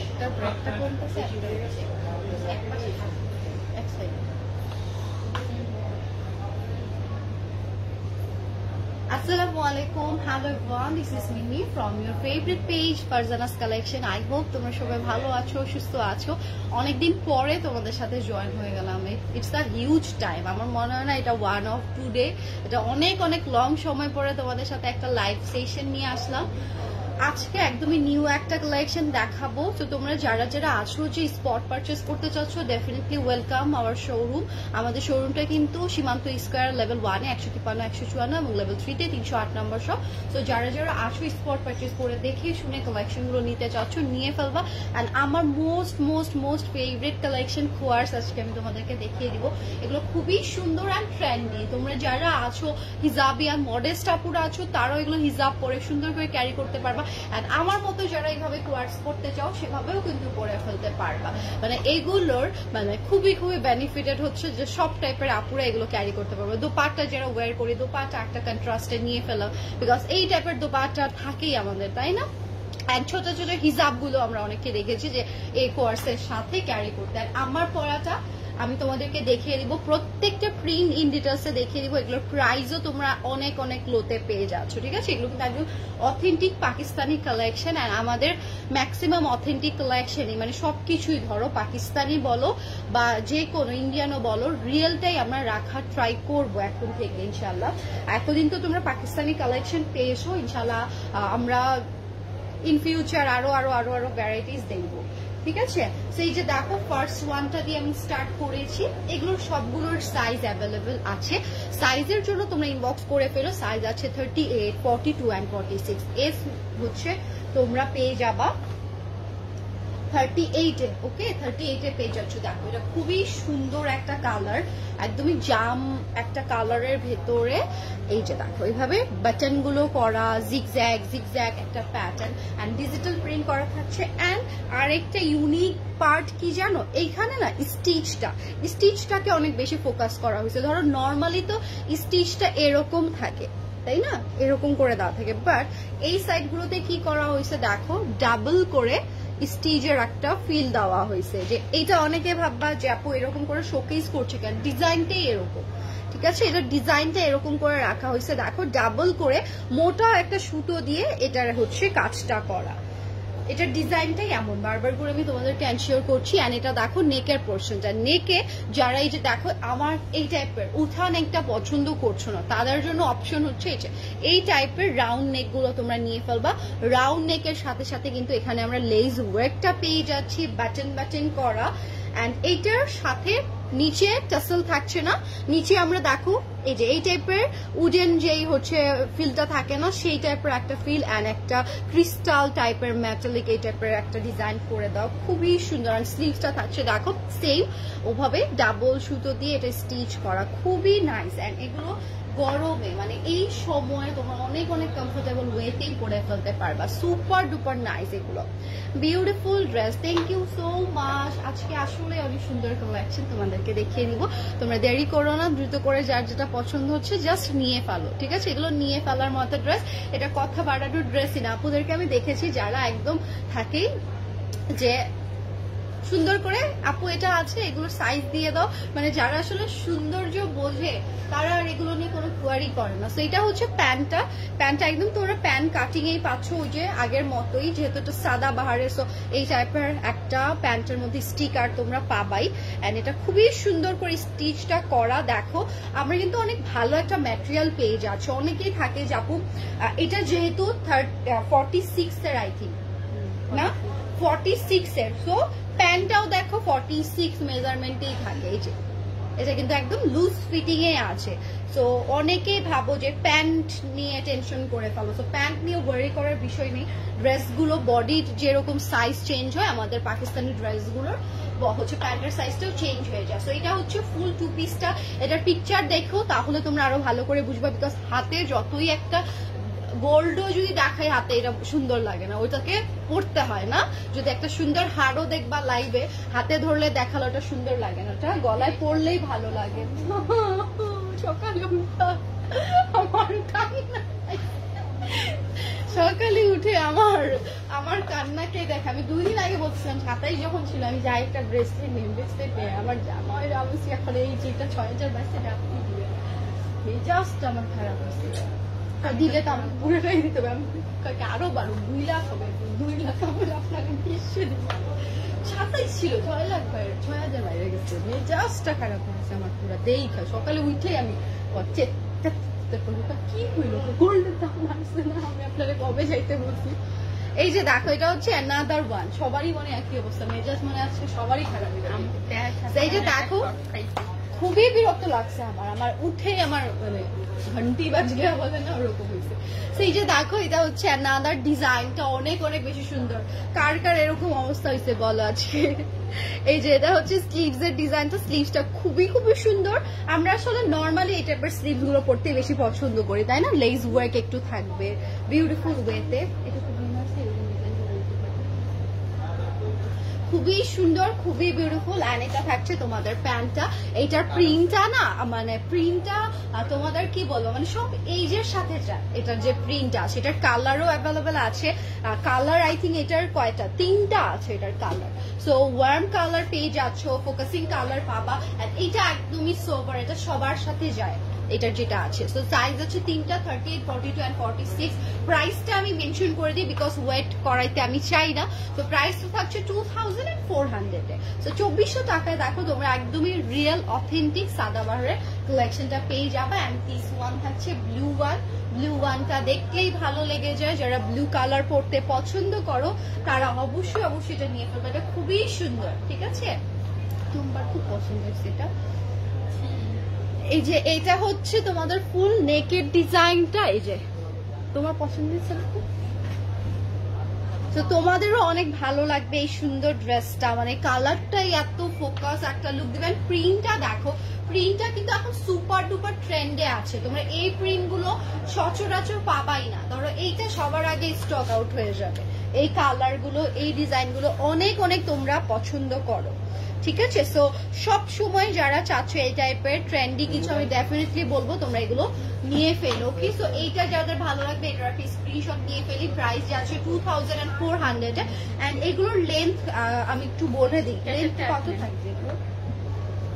একটা ব্রেকটা কমতেছে, এক পাশে এক side. Assalamualaikum, hello everyone, this is Mimi from your favorite page Farzana's Collection. I hope তোমরা সবাই ভালো আছো, সুস্থ আছো। অনেকদিন পরে তোমাদের সাথে জয়েন হয়ে গেলাম। It's a huge time. আমার মনে হয় না এটা ওয়ান অফ টু ডে, এটা অনেক অনেক লং সময় পরে তোমাদের সাথে একটা লাইভ সেশন নিয়ে আসলাম। আজকে একদমই নিউ একটা কালেকশন দেখাবো। তো তোমরা যারা যারা আছো যে স্পট পারচেস করতে চাচ্ছ, ডেফিনেটলি ওয়েলকাম আওয়ার শোরুম। আমাদের শোরুমটা কিন্তু সীমান্ত স্কয়ার লেভেল 1 এ 153 154 এবং লেভেল 3 তে 308 নম্বর শপ। তো যারা যারা আছো স্পট পারচেস করে দেখে শুনে কালেকশন গুলো নিতে চাচ্ছ, নিয়ে ফেলবা। এন্ড আমার most most most favourite collection quartz আজকে আমি তোমাদেরকে দেখিয়ে দিব। এগুলো খুবই সুন্দর অ্যান্ড ট্রেন্ডি। তোমরা যারা আছো হিজাবিয়ান মডেস্ট আপুরা আছো, তারাও এগুলো হিজাব পরে সুন্দর করে ক্যারি করতে পারবা। আর আমার মতো যারা এইভাবে কোয়ার্স করতে চাও, সেভাবেও কিন্তু পরে ফেলতে পারবা। মানে এইগুলোর মানে খুবই খুবই বেনিফিটেড হচ্ছে যে সব টাইপের আপুরা এগুলো ক্যারি করতে পারবে। দোপাট্টা যারা ওয়্যার করি, দোপাট্টা একটা কন্ট্রাস্টে নিয়ে ফেলাম, বিকজ এই টাইপের দোপাট্টা থাকেই আমাদের, তাই না? আর ছোট ছোট হিজাব গুলো আমরা অনেককে দেখেছি যে এই কোয়ার্সের সাথে ক্যারি করতে। আর আমার পড়াটা আমি তোমাদেরকে দেখিয়ে দিব, প্রত্যেকটা প্রিন্ট ইন ডিটেলসে দেখিয়ে দিব। এগুলোর প্রাইসও তোমরা অনেক অনেক লোতে পেয়ে যাচ্ছ, ঠিক আছে? এগুলো কিন্তু একদম অথেন্টিক পাকিস্তানি কালেকশন। আর আমাদের ম্যাক্সিমাম অথেন্টিক কালেকশনই, মানে সবকিছুই ধরো পাকিস্তানি বলো বা যে কোনো ইন্ডিয়ানও বলো, রিয়েলটাই আমরা রাখার ট্রাই করবো এখন থেকে ইনশাল্লাহ। এতদিন তো তোমরা পাকিস্তানি কালেকশন পেয়েছো, ইনশাল্লাহ আমরা ইন ফিউচার আরো আরো আরো আরো ভ্যারাইটিস দেখবো, ঠিক আছে? সেই যে দেখো ফার্স্ট ওয়ানটা দিয়ে আমি স্টার্ট করেছি। এগুলোর সবগুলোর সাইজ অ্যাভেলেবেল আছে। সাইজের জন্য তোমরা ইনবক্স করে ফেলো। সাইজ আছে 38, 42 অ্যান্ড 46। এস হচ্ছে তোমরা পেয়ে যাবা 38 এ। ওকে, 38 এ পেয়ে যাচ্ছ। দেখো এটা খুবই সুন্দর একটা কালার, একদমই জাম একটা কালারের ভেতরে। এই যে দেখো এইভাবে বাটন গুলো করা, জিগজ্যাগ জিগজ্যাগ একটা প্যাটার্ন এন্ড ডিজিটাল প্রিন্ট করা থাকছে। এন্ড আরেকটা ইউনিক পার্ট কি জানো, এইখানে না স্টিচটাকে অনেক বেশি ফোকাস করা হয়েছে। ধরো নর্মালি তো স্টিচটা এরকম থাকে, তাই না? এরকম করে দেওয়া থাকে, বাট এই সাইড গুলোতে কি করা হয়েছে দেখো, ডাবল করে স্টিচের একটা ফিল দেওয়া হয়েছে। যে এটা অনেকে ভাববা যে আপু এরকম করে শোকেস করছে কেন, ডিজাইনটাই এরকম, ঠিক আছে? এটা ডিজাইনটা এরকম করে রাখা হয়েছে। দেখো ডাবল করে মোটা একটা সুতো দিয়ে এটার হচ্ছে কাজটা করা। এটার ডিজাইনটাই এমন, বারবার করে আমি তোমাদেরকে এনশিওর করছি। এন্ড এটা দেখো নেকের পোর্শনটা, নেকে যারা এই যে দেখো আমার এই টাইপের উঠা নেকটা পছন্দ করছো না, তাদের জন্য অপশন হচ্ছে এই টাইপের রাউন্ড নেক গুলো তোমরা নিয়ে ফেলবা। রাউন্ড নেকের সাথে সাথে কিন্তু এখানে আমরা লেস ওয়ার্কটা পেয়ে যাচ্ছি, বাটন বাটন করা। এন্ড এইটার সাথে নিচে টাসেল থাকছে না, নিচে আমরা দেখো এই যে এই টাইপের উডেন যেই হচ্ছে ফিলটা থাকে না, সেই টাইপের একটা ফিল এন্ড একটা ক্রিস্টাল টাইপের মেটালিক এই টাইপের একটা ডিজাইন করে দাও, খুবই সুন্দর। আর স্লিভসটা থাকছে দেখো সেম ওভাবে ডাবল সুতো দিয়ে এটা স্টিচ করা, খুবই নাইস। এন্ড এগুলো গরমে মানে এই সময়ে তোমরা অনেক অনেক কমফোর্টেবল ওয়েতেই পরে ফেলতে পারবা। সুপার ডুপার নাইস এগুলো, beautiful dress. Thank you so much. আজকে আসলে অনেক সুন্দর কালেকশন তোমাদেরকে দেখিয়ে নিব। তোমরা দেরি করো না, দ্রুত করে যার যেটা পছন্দ হচ্ছে জাস্ট নিয়ে ফেলো, ঠিক আছে? এগুলো নিয়ে ফেলার মতো ড্রেস, এটা কথা বাড়ানোর ড্রেসই না। আপুদেরকে আমি দেখেছি যারা একদম থাকেই যে সুন্দর করে আপু এটা আছে, এগুলো সাইজ দিয়ে দাও, মানে যারা আসলে সৌন্দর্য বোঝে তারা আর এগুলো নিয়ে কোনো কোয়ারি করে না। সো এটা হচ্ছে প্যান্টটা একদম তোমরা প্যান্ট কাটিং এই পাচ্ছ ওই যে আগের মতোই, যেহেতু এটা সাদা বাহারের। সো এই টাইপের একটা প্যান্টের মধ্যে স্টিকার তোমরা পাবাই। এন্ড এটা খুবই সুন্দর করে স্টিচটা করা। দেখো আমরা কিন্তু অনেক ভালো একটা ম্যাটেরিয়াল পেয়ে যাচ্ছি। অনেকেই থাকে যে আপু এটা যেহেতু 46 এর আই থিঙ্ক না 46 এর, সো প্যান্টটাও দেখো 46 মেজারমেন্টেই থাকে। এই যে এটা কিন্তু একদম লুজ ফিটিং এ আছে। সো অনেকেই ভাবো যে প্যান্ট নিয়ে টেনশন করে ফেলো, সো প্যান্ট নিয়ে ওয়ারি করার বিষয় নেই। ড্রেসগুলো বডির যেরকম সাইজ চেঞ্জ হয়, আমাদের পাকিস্তানি ড্রেসগুলোর হচ্ছে প্যান্টের সাইজটাও চেঞ্জ হয়ে যায়। সো এটা হচ্ছে ফুল টু পিসটা। এটার পিকচার দেখো তাহলে তোমরা আরো ভালো করে বুঝবা, বিকজ হাতে যতই একটা গোল্ডও যদি দেখাই হাতে এটা সুন্দর লাগে না, ওইটাকে পড়তে হয় না। যদি একটা সুন্দর হারও দেখবা লাইভে, হাতে ধরলে দেখালো ওটা সুন্দর লাগে না, ওটা গলায় পড়লেই ভালো লাগে। সকালে সকালে উঠে আমার কান্নাকে দেখ, আমি 2 দিন আগে বলছিলাম 27 যখন ছিল আমি যাই একটা ব্রেসলেট নিই, ব্রেসলেট নিয়ে আমার জামাই রামসি এখন এই যেটা 6000 বাইসে ডাকতে দিবে, মেজাজটা আমার খারাপ হচ্ছে। দিলে তো আমাকে পুরোটাই দিতে হবে, আমি আরো বাড়ো 2 লাখ হবে, 2 লাখ হবে আপনাকে নিশ্চয় দিব। 27 ছিল 6 লাখ বাইরে, 6000 বাইরে গেছে, মেজাজটা খারাপ হয়েছে আমার পুরো। দেখা সকালে উঠেই আমি কি হইলো, গোল্ডের দাম আসছে না, আমি আপনাকে কবে যাইতে বলছি। এই যে দেখো এটা হচ্ছে অ্যানাদার ওয়ান, সবারই মনে একই অবস্থা, মেজাজ মনে আছে সবারই খারাপ। এই যে দেখো খুবই বিরক্ত লাগছে আমার উঠে আমার মানে ঘন্টি বাজলে বলে না ওরকম হয়েছে। সেই যে দেখো এটা হচ্ছে অ্যানাদার ডিজাইনটা অনেক অনেক বেশি সুন্দর। কার কার এরকম অবস্থা হয়েছে বলো আজকে। এই যে এটা হচ্ছে স্লিভস এর ডিজাইনটা, স্লিভসটা খুবই খুবই সুন্দর। আমরা আসলে নর্মালি এই টাইপের স্লিভস গুলো পরতে বেশি পছন্দ করি, তাই না? লেস ওয়ার্ক একটু থাকবে বিউটিফুল ওয়েতে, এটা খুবই সুন্দর, খুবই বিউটিফুল। এন্ড এটা থাকছে তোমাদের প্যান্টটা, এইটার প্রিন্টটা না মানে প্রিন্টটা তোমাদের কি বলবো মানে সব এইজের সাথে যায়। এটার যে প্রিন্টটা সেটার কালারও অ্যাভেলেবেল আছে। কালার আই থিঙ্ক এটার কয়টা 3টা আছে এটার কালার। সো ওয়ার্ম কালার পেয়ে যাচ্ছ, ফোকাসিং কালার পাবা। এটা একদমই সোবার, এটা সবার সাথে যায় এটার যেটা আছে। সো সাইজ আছে 3টা, 38, 42 and 46। প্রাইসটা আমি মেনশন করে দিই বিকজ ওয়েট করাইতে আমি চাই না। তো প্রাইসটা থাকছে 2400 এ। সো 2400 টাকায় দেখো তোমরা একদমই রিয়েল অথেন্টিক সাদাবাহারের কালেকশনটা পেয়ে যাবে। অ্যান্ড পিস ওয়ান থাকছে ব্লু ওয়ান। ব্লু ওয়ানটা দেখলেই ভালো লেগে যায়, যারা ব্লু কালার পরতে পছন্দ করো তারা অবশ্যই অবশ্যই এটা নিয়ে ফেলবে, এটা খুবই সুন্দর। ঠিক আছে, তোমার খুব পছন্দ হয়েছে এটা। এই যে এটা হচ্ছে তোমাদের ফুল নেকেড ডিজাইনটা, এই যে তোমার পছন্দ হয়েছে না? তো তোমাদেরও অনেক ভালো লাগবে এই সুন্দর ড্রেসটা, মানে কালারটাই এত ফোকাস একটা লুক দিবেন। প্রিন্টটা দেখো, প্রিন্টটা কিন্তু এখন সুপার ডুপার ট্রেন্ডে আছে, তোমরা এই প্রিন্ট গুলো সচরাচর পাবাই না। ধরো এইটা সবার আগে স্টক আউট হয়ে যাবে। এই কালার গুলো, এই ডিজাইন গুলো অনেক অনেক তোমরা পছন্দ করো। ঠিক আছে, সো সব সময় যারা চাচ্ছ এই টাইপের ট্রেন্ডি কিছু, আমি ডেফিনেটলি বলবো তোমরা এগুলো নিয়ে ফেলো। ওকে, সো এইটা যাদের ভালো লাগবে এটার একটা স্ক্রিনশট নিয়ে ফেলি। প্রাইস যাচ্ছে 2400 এন্ড এগুলোর লেন্থ আমি একটু বলে দিই, লেন্থ কত থাকবে?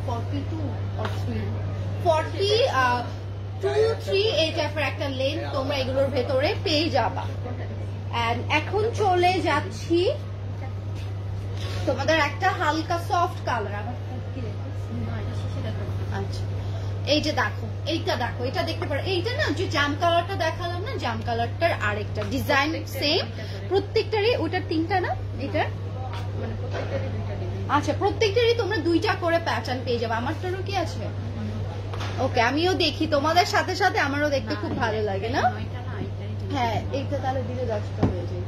42-3 এই টাইপের একটা লেন্থ তোমরা এগুলোর ভেতরে পেয়ে যাবা। এন্ড এখন চলে যাচ্ছি তোমাদের একটা হালকা সফট কালার। আচ্ছা, এই যে দেখো, এইটা দেখো, এটা দেখতে পারো। এইটা না যে জাম কালারটা দেখালাম না, জাম কালারটার আরেকটা ডিজাইন সেম প্রত্যেকটারই। ওইটার 3টা না, এটার আচ্ছা প্রত্যেকটারই তোমরা 2টা করে প্যাটার্ন পেয়ে যাবে। আমারটারও কি আছে? ওকে, আমিও দেখি তোমাদের সাথে সাথে, আমারও দেখতে খুব ভালো লাগে না? হ্যাঁ, এইটা তাহলে দিলে 10টা হয়ে যায়।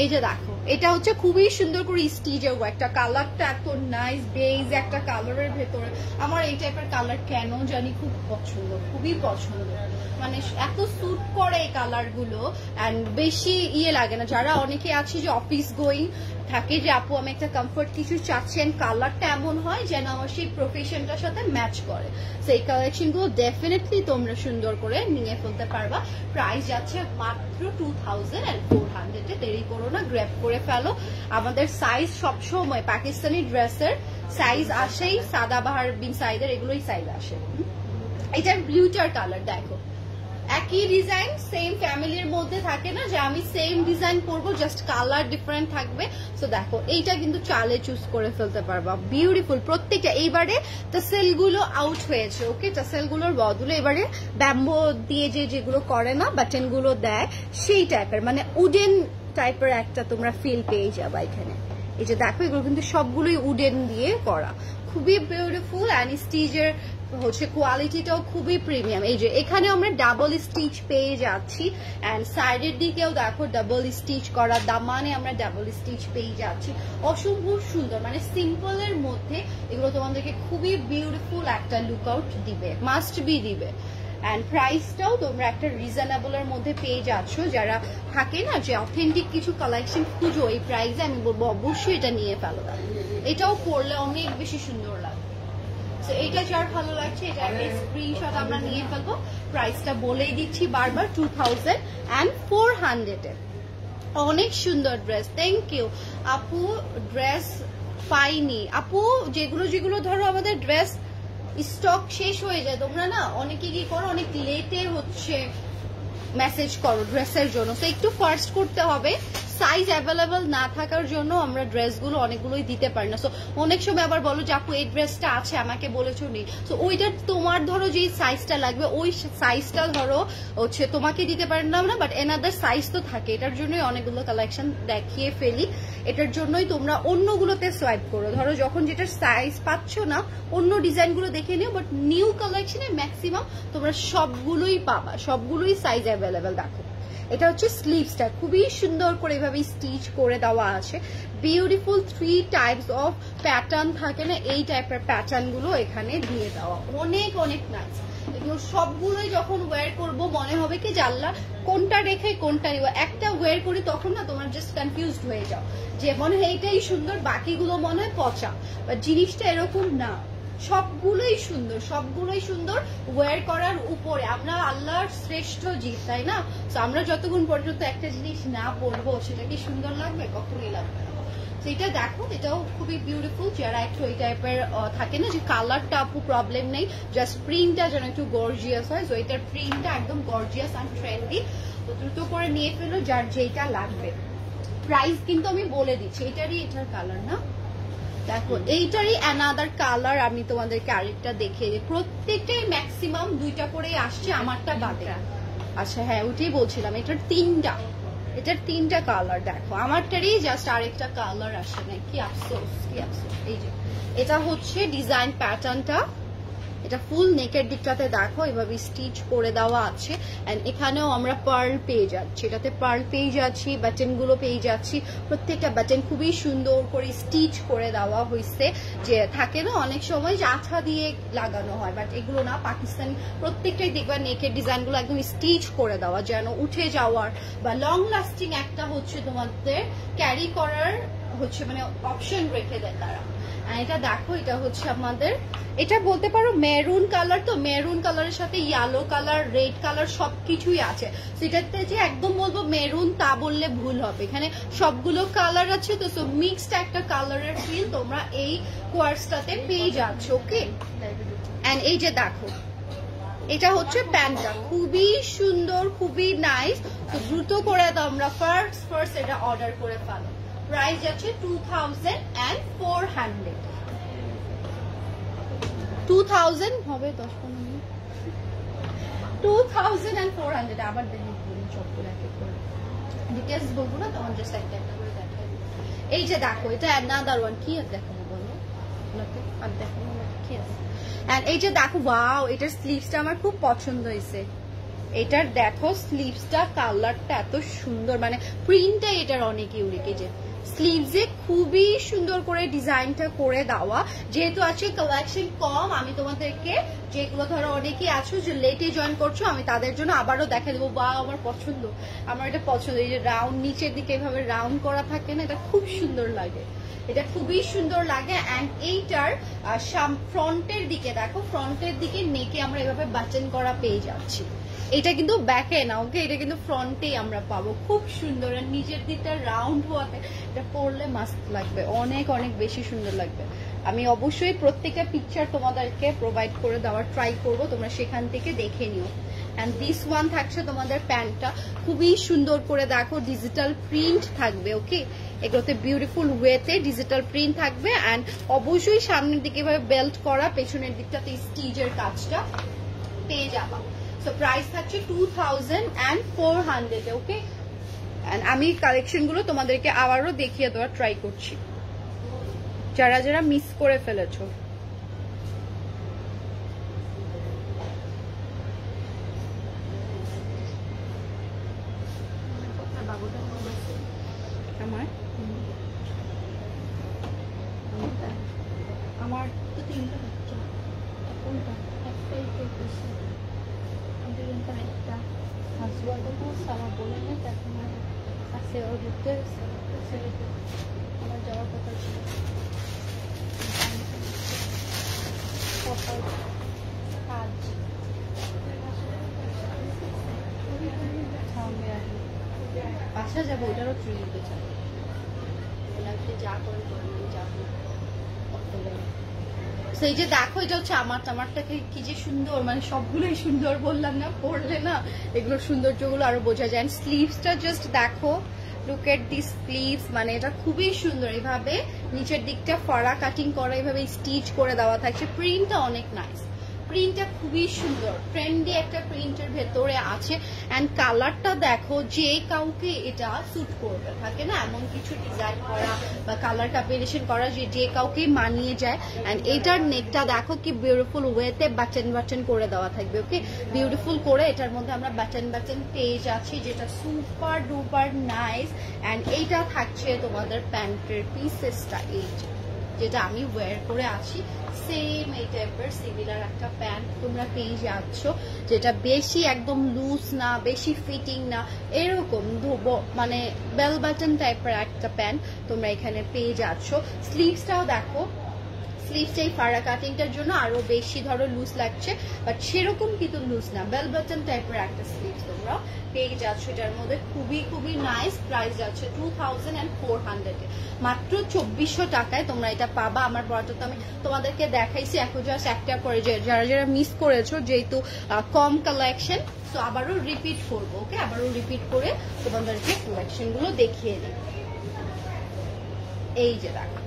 এই যে দেখো, এটা হচ্ছে খুবই সুন্দর করে স্টিচের একটা কালারটা এত নাইস বেজ একটা কালারের ভেতরে। আমার এই টাইপের কালার কেন জানি খুব পছন্দ, খুবই পছন্দ, মানে এত স্যুট করে এই কালার গুলো। এন্ড বেশি ইয়ে লাগে না। যারা অনেকে আছে যে অফিস গোয়িং থাকে, যে আপু আমি একটা কমফর্ট কিছু চাচ্ছেন, কালারটা এমন হয় যেন আমার সেই প্রফেশনটার সাথে ম্যাচ করে, সেই কালেকশন গুলো ডেফিনেটলি তোমরা সুন্দর করে নিয়ে ফেলতে পারবা। প্রাইস যাচ্ছে মাত্র 2400 দেরি করো না, গ্র্যাব করে ফেলো। আমাদের সাইজ সবসময় পাকিস্তানি ড্রেসের সাইজ আসেই, সাদাবাহার বিন সাইদের এগুলোই সাইজ আসে। এটার ব্লুটার কালার দেখো, একই ডিজাইন সেম ফ্যামিলির মধ্যে থাকে না যে আমি সেম ডিজাইন পরবো, জাস্ট কালার ডিফারেন্ট থাকবে। সো দেখো এইটা কিন্তু চালে চুজ করে ফেলতে পারবা, বিউটিফুল প্রত্যেকটা। এইবারে টাসেল গুলো আউট হয়েছে, ওকে, টাসেল গুলোর বদলে এবারে ব্যাম্বো দিয়ে যেগুলো করে না, বাটন গুলো দেয় সেই টাইপের, মানে উডেন টাইপের একটা তোমরা ফিল পেয়ে যাবা এখানে। এই যে দেখো, এগুলো কিন্তু সবগুলোই উডেন দিয়ে করা, খুবই বিউটিফুল। অ্যান্ড স্টিচের হচ্ছে কোয়ালিটিটাও খুবই প্রিমিয়াম। এই যে এখানে আমরা ডাবল স্টিচ পেয়ে যাচ্ছি, অ্যান্ড সাইডের দিকেও দেখো ডাবল স্টিচ করা, দামানে আমরা ডাবল স্টিচ পেয়ে যাচ্ছি। অসম্ভব সুন্দর, মানে সিম্পলের মধ্যে এগুলো তোমাদেরকে খুবই বিউটিফুল একটা লুক আউট দিবে, মাস্ট বি দিবে। অ্যান্ড প্রাইসটাও তোমরা একটা রিজনেবলের মধ্যে পেয়ে যাচ্ছ। যারা থাকে না যে অথেন্টিক কিছু কালেকশন খুঁজো এই প্রাইসে, আমি বলবো অবশ্যই এটা নিয়ে ফেলো। এটাও পরলে অনেক বেশি সুন্দর লাগবে। তো এইটা যার ভালো লাগছে এটা একটা স্ক্রিনশট আমরা নিয়ে ফেলবো। প্রাইসটা বলেই দিচ্ছি বারবার, 2400 অনেক সুন্দর ড্রেস, থ্যাংক ইউ আপু। ড্রেস পাইনি আপু, যেগুলো যেগুলো ধরো আমাদের ড্রেস স্টক শেষ হয়ে যায়, তোমরা না অনেকে কি করো, অনেক লেটে হচ্ছে মেসেজ করো ড্রেসের জন্য, তো একটু ফার্স্ট করতে হবে। সাইজ অ্যাভেলেবল না থাকার জন্য আমরা ড্রেসগুলো অনেকগুলোই দিতে পারি না। সো অনেক সময় আবার বলো যে আপু এই ড্রেসটা আছে আমাকে বলেছো নেই, তো ওইটা তোমার ধরো যে সাইজটা লাগবে ওই সাইজটা ধরো হচ্ছে তোমাকে দিতে পারেন না, বাট এনাদার সাইজ তো থাকে, এটার জন্যই অনেকগুলো কালেকশন দেখিয়ে ফেলি। এটার জন্যই তোমরা অন্যগুলোতে সোয়াইপ করো, ধরো যখন যেটার সাইজ পাচ্ছ না অন্য ডিজাইনগুলো দেখে নিও, বাট নিউ কালেকশনে ম্যাক্সিমাম তোমরা সবগুলোই পাবা, সবগুলোই সাইজ অ্যাভেলেবেল। দেখো এটা হচ্ছে স্লিভসটা খুবই সুন্দর করে এভাবে স্টিচ করে দেওয়া আছে, বিউটিফুল 3 টাইপস অফ প্যাটার্ন থাকে না, এই টাইপের প্যাটার্ন গুলো এখানে দিয়ে দেওয়া, অনেক অনেক নাইস। এগুলো সবগুলোই যখন ওয়্যার করবো মনে হবে কি জানলা কোনটা রেখে কোনটা নিব, একটা ওয়্যার করি তখন না তোমার জাস্ট কনফিউজড হয়ে যাও যে মনে হয় এইটাই সুন্দর বাকিগুলো মনে হয় পচা, বাট জিনিসটা এরকম না, সবগুলোই সুন্দর, সবগুলোই সুন্দর ওয়্যার করার উপরে। আমরা আল্লাহর শ্রেষ্ঠ জীব, তাই না? তো আমরা যতক্ষণ পর্যন্ত একটা জিনিস না পরবো সেটা কি সুন্দর লাগবে? কখনোই লাগবে না। এটা দেখো, এটাও খুবই বিউটিফুল, যারা একটু এই টাইপের থাকে না যে কালারটা আপু প্রবলেম নেই, জাস্ট প্রিন্টটা যেন একটু গর্জিয়াস হয়, তো এটার প্রিন্টটা একদম গর্জিয়াস অ্যান্ড ট্রেন্ডি। তো দ্রুত করে নিয়ে ফেলো যার যেটা লাগবে। প্রাইস কিন্তু আমি বলে দিচ্ছি, এটারই এটার কালার না, দেখো এইটারই অ্যানাদার কালার আমি তোমাদেরকে আরেকটা দেখে দিই, প্রত্যেকটাই ম্যাক্সিমাম 2টা করেই আসছে, আমারটা বাদে। আচ্ছা হ্যাঁ ওইটাই বলছিলাম, এটার 3টা কালার, দেখো আমারটারই জাস্ট আরেকটা কালার আসে না, কি আফসোস কি আফসোস। এই যে এটা হচ্ছে ডিজাইন প্যাটার্নটা, এটা ফুল নেকের দিকটাতে দেখো এভাবে স্টিচ করে দেওয়া আছে, এন্ড এখানেও আমরা পার্ল পেয়ে যাচ্ছি, এটাতে পার্ল পেয়ে যাচ্ছি, বাটন গুলো পেয়ে যাচ্ছি, প্রত্যেকটা বাটন খুবই সুন্দর করে স্টিচ করে দেওয়া হয়েছে, যে থাকে না অনেক সময় যে আঠা দিয়ে লাগানো হয়, বাট এগুলো না, পাকিস্তানি প্রত্যেকটাই দেখবা নেকের ডিজাইন গুলো একদম স্টিচ করে দেওয়া, যেন উঠে যাওয়ার বা লং লাস্টিং একটা হচ্ছে তোমাদের ক্যারি করার হচ্ছে মানে অপশন রেখে দেয় তারা। এটা দেখো, এটা হচ্ছে আমাদের, এটা বলতে পারো মেরুন কালার, তো মেরুন কালারের সাথে ইয়েলো কালার, রেড কালার সবকিছুই আছে, সেটাতে যে একদম বলবো মেরুন তা বললে ভুল হবে, এখানে সবগুলো কালার আছে, তো সো মিক্সড একটা কালারের ফিল তোমরা এই কোয়ার্সটাতে পেয়ে যাচ্ছ। ওকে, এন্ড এই যে দেখো এটা হচ্ছে প্যান্টটা, খুবই সুন্দর, খুবই নাইস। তো দ্রুত করে তোমরা ফার্স্ট এটা অর্ডার করে ফেলো। প্রাইস যাচ্ছে 2400, 2000 হবে 10-15 মিনিট, 2400 আবার দেখি সবগুলো এক এক করে ডিটেইলস বলবো না, তখন জাস্ট একটা একটা করে দেখাই। এই যে দেখো এটা অ্যানাদার ওয়ান, কি আর দেখাবো বলো, আর দেখাবো কি আছে। এন্ড এই যে দেখো, ওয়াও এটার স্লিভসটা আমার খুব পছন্দ হয়েছে, এটার দেখো স্লিভসটা কালারটা এত সুন্দর, মানে প্রিন্টটা এটার অনেক ইউনিক। এই যে স্লিভসে খুবই সুন্দর করে ডিজাইনটা করে দেওয়া, যেহেতু আছে কালেকশন কম, আমি তোমাদেরকে যেগুলো ধরো অনেকেই আছো যে লেটে জয়েন করছো, আমি তাদের জন্য আবারও দেখা দেবো। বা আমার পছন্দ, আমার এটা পছন্দ, এই যে রাউন্ড নিচের দিকে এভাবে রাউন্ড করা থাকে না, এটা খুব সুন্দর লাগে, এটা খুবই সুন্দর লাগে। অ্যান্ড এইটার ফ্রন্টের দিকে দেখো, ফ্রন্টের দিকে নেকে আমরা এভাবে বাটন করা পেয়ে যাচ্ছি, এটা কিন্তু ব্যাকে না, ওকে এটা কিন্তু ফ্রন্টেই আমরা পাবো, খুব সুন্দর। আর নিচের দিকটা রাউন্ড হওয়াতে এটা পরলে মাস্ট লাগবে, অনেক অনেক বেশি সুন্দর লাগবে। আমি অবশ্যই প্রত্যেকটা পিকচার তোমাদেরকে প্রোভাইড করে দেওয়ার ট্রাই করবো, তোমরা সেখান থেকে দেখে নিও। অ্যান্ড দিস ওয়ান থাকছে তোমাদের প্যান্টটা, খুবই সুন্দর করে দেখো ডিজিটাল প্রিন্ট থাকবে। ওকে, এগুলোতে বিউটিফুল ওয়েতে ডিজিটাল প্রিন্ট থাকবে, অ্যান্ড অবশ্যই সামনের দিকে এভাবে বেল্ট করা, পেছনের দিকটাতে স্টিচের কাজটা পেয়ে যাবা। সো প্রাইস থাকছে 2400। ওকে, এন্ড আমি কালেকশন গুলো তোমাদেরকে আবারও দেখিয়ে দেওয়ার ট্রাই করছি, যারা যারা মিস করে ফেলেছো। আমার তো 3টা বাচ্চা, কোনটা একটাই একটা হাজব্যান্ড আমার বলে না, তখন আছে ওর ঘুরতে আমার যাওয়ার কথা ছিল, কাজ বাসা যাবো, ওইটারও ট্রি নিতে চাই। যা করে যাবো। এই যে দেখো, এটা হচ্ছে আমারটাকে কি যে সুন্দর, মানে সবগুলোই সুন্দর বললাম না, পরলে না এগুলোর সৌন্দর্যগুলো আরো বোঝা যায়। স্লিভসটা জাস্ট দেখো, লুক এট দিস স্লিভস, মানে এটা খুবই সুন্দর। এইভাবে নিচের দিকটা ফড়া কাটিং করা, এইভাবে স্টিচ করে দেওয়া থাকছে। প্রিন্টটা অনেক নাইস, প্রিন্টটা খুবই সুন্দর, ট্রেন্ডি একটা প্রিন্টের ভেতরে আছে। অ্যান্ড কালারটা দেখো, যে কাউকে এটা স্যুট করবে, থাকে না এমন কিছু ডিজাইন করা বা কালার কম্বিনেশন করা যে কাউকে মানিয়ে যায়। অ্যান্ড এটার নেকটা দেখো কি বিউটিফুল ওয়েতে বাটন বাটন করে দেওয়া থাকবে। ওকে, বিউটিফুল করে এটার মধ্যে আমরা বাটন বাটন পেয়ে যাচ্ছি, যেটা সুপার ডুপার নাইস। অ্যান্ড এইটা থাকছে তোমাদের প্যান্টের পিসেসটা, এই যেটা আমি ওয়্যার করে আছি, সেম এই টাইপের সিমিলার একটা প্যান্ট তোমরা পেয়ে যাচ্ছ, যেটা বেশি একদম লুজ না, বেশি ফিটিং না, এরকম মানে বেল বাটন টাইপের একটা প্যান্ট তোমরা এখানে পেয়ে যাচ্ছ। স্লিভসটাও দেখো, স্লিভসটা এই ফাড়া কাটিংটার জন্য আরো বেশি ধরো লুজ লাগছে, বাট সেরকম কিন্তু লুজ না, বেল বাটন টাইপের একটা স্লিভস তোমরা পেয়ে যাচ্ছ। এটার মধ্যে খুবই খুবই নাইস। প্রাইস যাচ্ছে 2400 এ, মাত্র 2400 টাকায় তোমরা এটা পাবা। আমার পড়াটা তো আমি তোমাদেরকে দেখাইছি, এখন জাস্ট একটা করে যারা যারা মিস করেছো, যেহেতু কম কালেকশন, তো আবারও রিপিট করবো। ওকে, আবারও রিপিট করে তোমাদেরকে কালেকশন গুলো দেখিয়ে দিই। এই যে দেখো,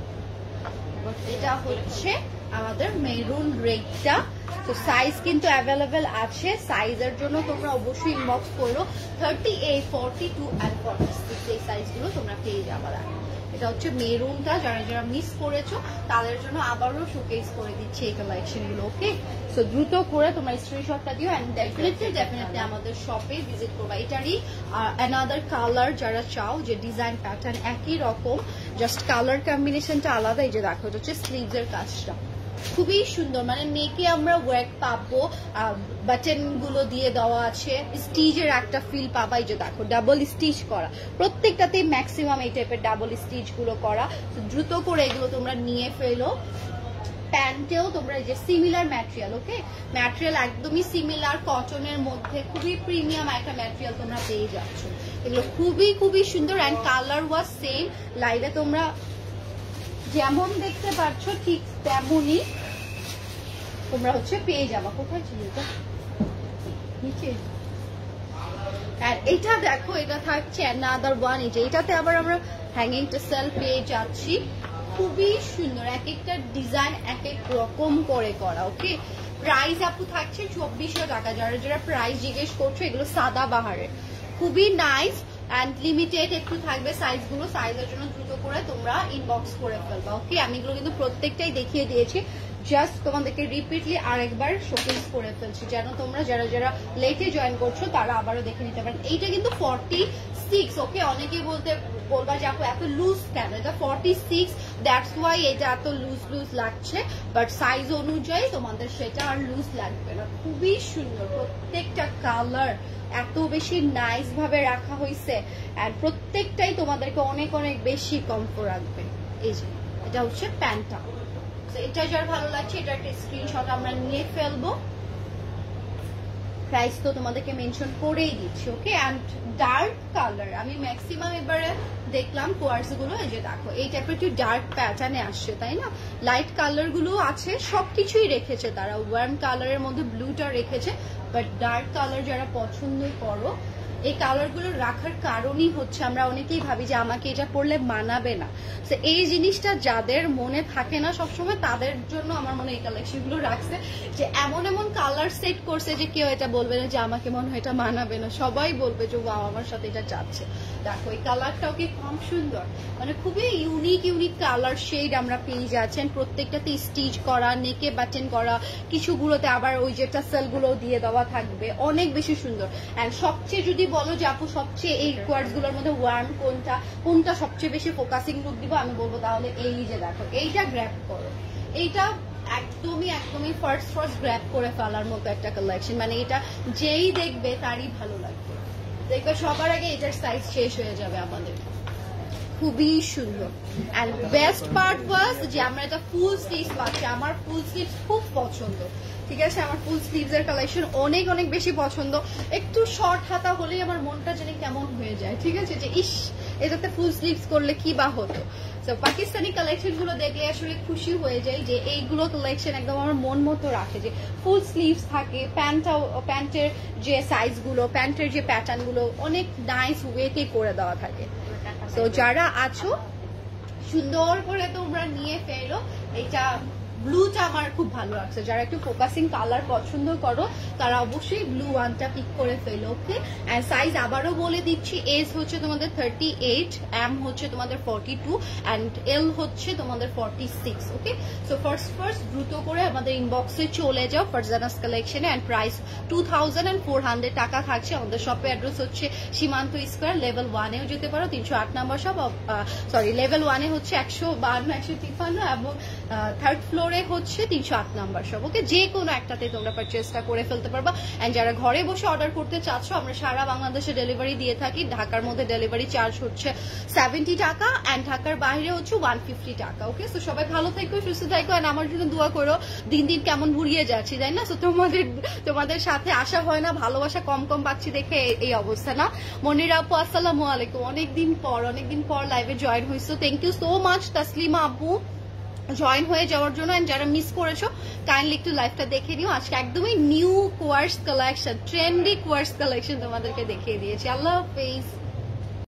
এটা হচ্ছে আমাদের মেরুন রেডটা। তো সাইজ কিন্তু অ্যাভেলেবেল আছে, সাইজের জন্য তোমরা অবশ্যই ইনবক্স করো। 38, 42 and 46 এই সাইজগুলো তোমরা পেয়ে যাবে। এটা হচ্ছে মেরুনটা, যারা যারা মিস করেছো তাদের জন্য আবারও শোকেস করে দিচ্ছি এই কালেকশনগুলো। ওকে, সো দ্রুত করে তোমরা স্ক্রিনশটটা দিও অ্যান্ড ডেফিনেটলি আমাদের শপে ভিজিট করবা। এটারই অ্যানাদার কালার যারা চাও, যে ডিজাইন প্যাটার্ন একই রকম, জাস্ট কালার কম্বিনেশনটা আলাদা। এই যে দেখো, এটা হচ্ছে স্লিভস এর কাজটা খুবই সুন্দর, মানে নেকে আমরা ওয়ার্ক পাবো, বাটন গুলো দিয়ে দেওয়া আছে, স্টিচের একটা ফিল পাবা। এই যে দেখো, ডাবল স্টিচ করা, প্রত্যেকটাতে ম্যাক্সিমাম এই টাইপের ডাবল স্টিচ গুলো করা। দ্রুত করে এগুলো তোমরা নিয়ে ফেলো। প্যান্টেও তোমরা এই যে সিমিলার ম্যাটেরিয়াল, ওকে, ম্যাটেরিয়াল একদমই সিমিলার, কটনের মধ্যে খুবই প্রিমিয়াম একটা ম্যাটেরিয়াল তোমরা পেয়ে যাচ্ছ। এগুলো খুবই খুবই সুন্দর অ্যান্ড কালার ওয়াজ সেম। লাইভে তোমরা যেমন দেখতে পাচ্ছ ঠিক তেমনই তোমরা হচ্ছে পেয়ে যাবা। কোথায় ছিল এটা? নিচে। আর এটা দেখো, এটা থাকছে অ্যানাদার ওয়ান। এই যে এটাতে আবার আমরা হ্যাঙ্গিং টেসেল পেয়ে যাচ্ছি, খুবই সুন্দর, এক একটা ডিজাইন এক এক রকম করে করা। ওকে, প্রাইস আপু থাকছে 2400 টাকা। যারা যারা প্রাইস জিজ্ঞেস করছো, এগুলো সাদা বাহারের, খুবই নাইস অ্যান্ড লিমিটেড একটু থাকবে সাইজগুলো। সাইজের জন্য দ্রুত করে তোমরা ইনবক্স করে ফেলবা। ওকে, আমি এগুলো কিন্তু প্রত্যেকটাই দেখিয়ে দিয়েছি, জাস্ট তোমাদেরকে রিপিটলি আরেকবার শোকেস করে ফেলছি, যেন তোমরা যারা যারা লেটে জয়েন করছো তারা আবারও দেখে নিতে পারেন। এইটা কিন্তু 46। ওকে, অনেকেই বলবা যে আপু এত লুজ কেন, এটা 46, দ্যাটস ওয়াই এটা এত লুজ লুজ লাগছে, বাট সাইজ অনুযায়ী তোমাদের সেটা আর লুজ লাগবে না। খুবই সুন্দর, প্রত্যেকটা কালার এত বেশি নাইস ভাবে রাখা হয়েছে, আর প্রত্যেকটাই তোমাদেরকে অনেক অনেক বেশি কমফোর্ট রাখবে। এই যে এটা হচ্ছে প্যান্টটা, এটা যার ভালো লাগছে এটা একটা স্ক্রিনশট আমরা নিয়ে ফেলবো। প্রাইস তো তোমাদেরকে মেনশন করেই দিচ্ছি। ওকে, অ্যান্ড ডার্ক কালার আমি ম্যাক্সিমাম এবারে দেখলাম কোয়ার্স গুলো, এই যে দেখো এই টাইপের একটু ডার্ক প্যাটার্নে আসছে, তাই না? লাইট কালার গুলো আছে, সবকিছুই রেখেছে তারা, ওয়ার্ম কালারের মধ্যে ব্লুটা রেখেছে, বাট ডার্ক কালার যারা পছন্দ করো, এই কালারগুলো রাখার কারণই হচ্ছে আমরা অনেকেই ভাবি যে আমাকে এটা পরলে মানাবে না। তো এই জিনিসটা যাদের মনে থাকে না সবসময়, তাদের জন্য আমার মনে এই কালেকশনগুলো রাখছে, যে এমন এমন কালার সেট করছে যে কেউ এটা বলবে না যে আমাকে মনে হয় এটা মানাবে না, সবাই বলবে যে ওয়াও আমার সাথে এটা যাচ্ছে। দেখো এই কালারটাও কি কম সুন্দর, মানে খুবই ইউনিক ইউনিক কালার শেড আমরা পেয়ে যাচ্ছেন। প্রত্যেকটাতে স্টিচ করা, নেকে বাটন করা, কিছুগুলোতে আবার ওই যে টাসেল গুলো দিয়ে দেওয়া থাকবে, অনেক বেশি সুন্দর। এন্ড সবচেয়ে যদি বলো যে আপু সবচেয়ে এই কোয়ার্টস গুলোর মধ্যে ওয়ার্ম কোনটা সবচেয়ে বেশি ফোকাসিং লুক দিব, আমি বলবো তাহলে এই যে দেখো এইটা গ্র্যাব করো, এইটা একদমই ফার্স্ট গ্র্যাব করে ফেলার মতো একটা কালেকশন, মানে এটা যেই দেখবে তারই ভালো লাগবে। দেখবে সবার আগে এটার সাইজ শেষ হয়ে যাবে আমাদের। খুবই সুন্দর অ্যান্ড বেস্ট পার্ট ওয়াজ যে আমরা এটা ফুল স্লিভস পাচ্ছি, আমার ফুল স্লিভস খুব পছন্দ। ঠিক আছে, আমার ফুল স্লিভস এর কালেকশন অনেক অনেক বেশি পছন্দ। একটু শর্ট হাতা হলেই আমার মনটা যেন কেমন হয়ে যায়, ঠিক আছে, যে ইস এটাতে ফুল স্লিভস করলে কি বা হতো। তো পাকিস্তানি কালেকশন গুলো দেখলে আসলে খুশি হয়ে যাই যে এইগুলো কালেকশন একদম আমার মন মতো রাখে, যে ফুল স্লিভস থাকে, প্যান্টের যে সাইজ গুলো, প্যান্টের যে প্যাটার্ন গুলো অনেক নাইস ওয়েতে করে দেওয়া থাকে। তো যারা আছো সুন্দর করে তোমরা নিয়ে ফেলো। এটা ব্লুটা আমার খুব ভালো লাগছে, যারা একটু ফোকাসিং কালার পছন্দ করো তারা অবশ্যই ব্লু ওয়ানটা পিক করে ফেলো। ওকে, অ্যান্ড সাইজ আবারও বলে দিচ্ছি, এস হচ্ছে তোমাদের 38, এম হচ্ছে তোমাদের 42 অ্যান্ড এল হচ্ছে তোমাদের 46। ওকে, সো ফার্স্ট দ্রুত করে আমাদের ইনবক্সে চলে যাও ফারজানাস কালেকশনে। অ্যান্ড প্রাইস 2400 টাকা থাকছে। আমাদের শপের অ্যাড্রেস হচ্ছে সীমান্ত স্কোয়ার, লেভেল 1-এও যেতে পারো, 308 নম্বর শপ, সরি লেভেল 1-এ হচ্ছে 152 153 এবং থার্ড ফ্লোরে হচ্ছে 308 নাম্বার শপ। ওকে, যে কোনো একটাতে তোমরা পারচেসটা করে ফেলতে পারবা। এন্ড যারা ঘরে বসে অর্ডার করতে চাচ্ছ, আমরা সারা বাংলাদেশে ডেলিভারি দিয়ে থাকি। ঢাকার মধ্যে ডেলিভারি চার্জ হচ্ছে 70 টাকা এন্ড ঢাকার বাইরে হচ্ছে 150 টাকা। ওকে, সো সবাই ভালো থাকো, সুস্থ থাকো এন্ড আমার জন্য দোয়া করো। দিন দিন কেমন ভুলিয়ে যাচ্ছি তাই না, সো তোমাদের সাথে আসা হয় না, ভালোবাসা কম কম পাচ্ছি দেখে এই অবস্থা না। মনিরা আপু আসসালামু আলাইকুম, অনেকদিন পর লাইভে জয়েন হয়েছো, thank you so much Taslima আপু জয়েন হয়ে যাওয়ার জন্য। এন্ড যারা মিস করেছো কাইন্ডলি একটু লাইভটা দেখে নিও। আজকে একদমই new quartz collection, trendy quartz collection তোমাদেরকে দেখিয়ে দিয়েছি। আল্লাহ হাফেজ।